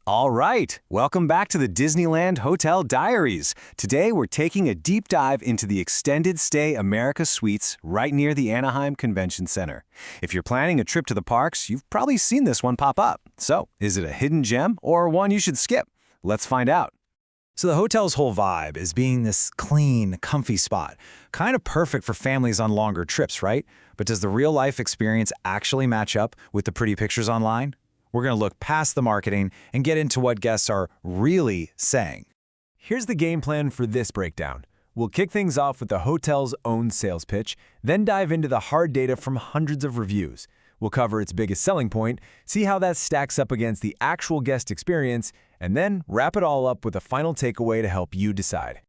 All right, welcome back to the Disneyland Hotel Diaries. Today we're taking a deep dive into the extended stay America Suites right near the Anaheim Convention Center. If you're planning a trip to the parks, you've probably seen this one pop up. So, is it a hidden gem or one you should skip? Let's find out. So the hotel's whole vibe is being this clean, comfy spot. Kind of perfect for families on longer trips, right? But does the real-life experience actually match up with the pretty pictures online? We're going to look past the marketing and get into what guests are really saying. Here's the game plan for this breakdown. We'll kick things off with the hotel's own sales pitch, then dive into the hard data from hundreds of reviews. We'll cover its biggest selling point, see how that stacks up against the actual guest experience, and then wrap it all up with a final takeaway to help you decide.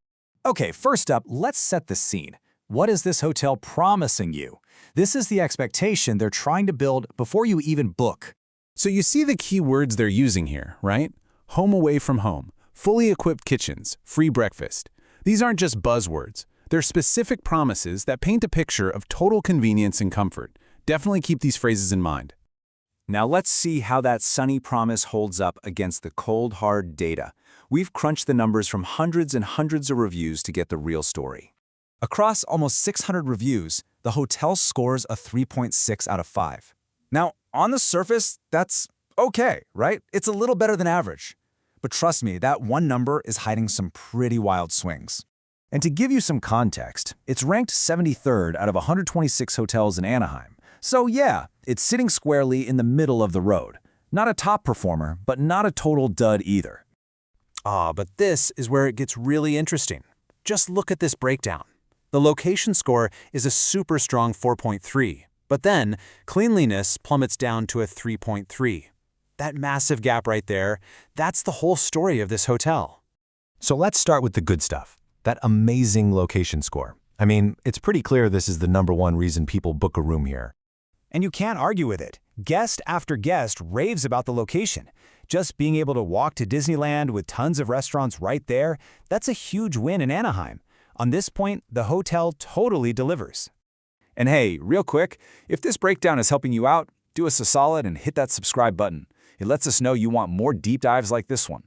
Okay, first up, let's set the scene. What is this hotel promising you? This is the expectation they're trying to build before you even book. So you see the key words they're using here, right? Home away from home, fully equipped kitchens, free breakfast. These aren't just buzzwords. They're specific promises that paint a picture of total convenience and comfort. Definitely keep these phrases in mind. Now let's see how that sunny promise holds up against the cold, hard data. We've crunched the numbers from hundreds and hundreds of reviews to get the real story. Across almost 600 reviews, the hotel scores a 3.6 out of 5. Now, on the surface, that's okay, right? It's a little better than average. But trust me, that one number is hiding some pretty wild swings. And to give you some context, it's ranked 73rd out of 126 hotels in Anaheim. So yeah, it's sitting squarely in the middle of the road. Not a top performer, but not a total dud either. But this is where it gets really interesting. Just look at this breakdown. The location score is a super strong 4.3. But then, cleanliness plummets down to a 3.3. That massive gap right there, that's the whole story of this hotel. So let's start with the good stuff, that amazing location score. I mean, it's pretty clear this is the #1 reason people book a room here. And you can't argue with it. Guest after guest raves about the location. Just being able to walk to Disneyland with tons of restaurants right there, that's a huge win in Anaheim. On this point, the hotel totally delivers. And hey, real quick, if this breakdown is helping you out, do us a solid and hit that subscribe button. It lets us know you want more deep dives like this one.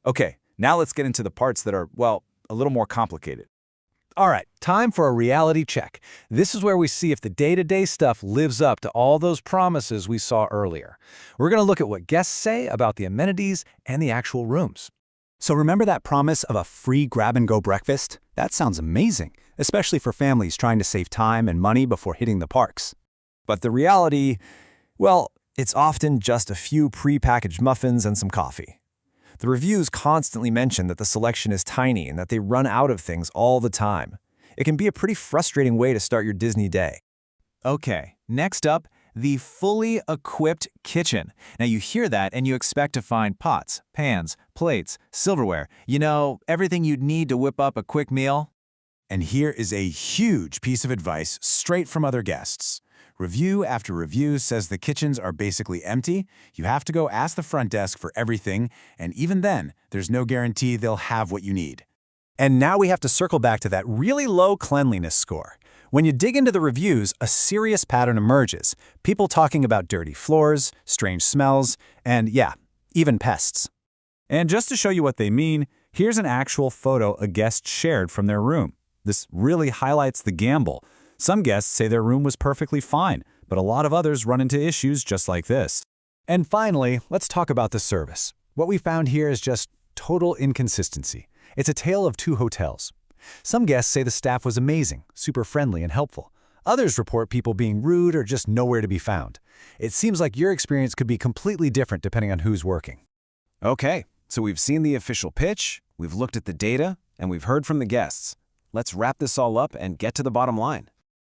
Okay, now let's get into the parts that are, well, a little more complicated. All right, time for a reality check. This is where we see if the day-to-day stuff lives up to all those promises we saw earlier. We're going to look at what guests say about the amenities and the actual rooms. So remember that promise of a free grab-and-go breakfast? That sounds amazing, especially for families trying to save time and money before hitting the parks. But the reality, well, it's often just a few pre-packaged muffins and some coffee. The reviews constantly mention that the selection is tiny and that they run out of things all the time. It can be a pretty frustrating way to start your Disney day. Okay, next up, the fully equipped kitchen. Now you hear that and you expect to find pots, pans, plates, silverware, everything you'd need to whip up a quick meal. And here is a huge piece of advice straight from other guests. Review after review says the kitchens are basically empty. You have to go ask the front desk for everything, and even then, there's no guarantee they'll have what you need. And now we have to circle back to that really low cleanliness score. When you dig into the reviews, a serious pattern emerges. People talking about dirty floors, strange smells, and yeah, even pests. And just to show you what they mean, here's an actual photo a guest shared from their room. This really highlights the gamble. Some guests say their room was perfectly fine, but a lot of others run into issues just like this. And finally, let's talk about the service. What we found here is just total inconsistency. It's a tale of two hotels. Some guests say the staff was amazing, super friendly and helpful. Others report people being rude or just nowhere to be found. It seems like your experience could be completely different depending on who's working. Okay, so we've seen the official pitch, we've looked at the data, and we've heard from the guests. Let's wrap this all up and get to the bottom line.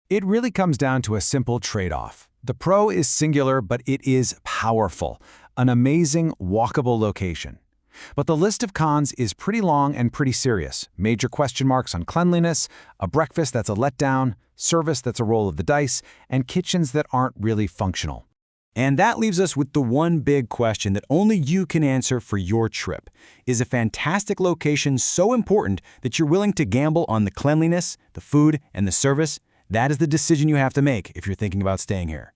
It really comes down to a simple trade-off. The pro is singular, but it is powerful. An amazing, walkable location. But the list of cons is pretty long and pretty serious. Major question marks on cleanliness, a breakfast that's a letdown, service that's a roll of the dice, and kitchens that aren't really functional. And that leaves us with the one big question that only you can answer for your trip. Is a fantastic location so important that you're willing to gamble on the cleanliness, the food, and the service? That is the decision you have to make if you're thinking about staying here.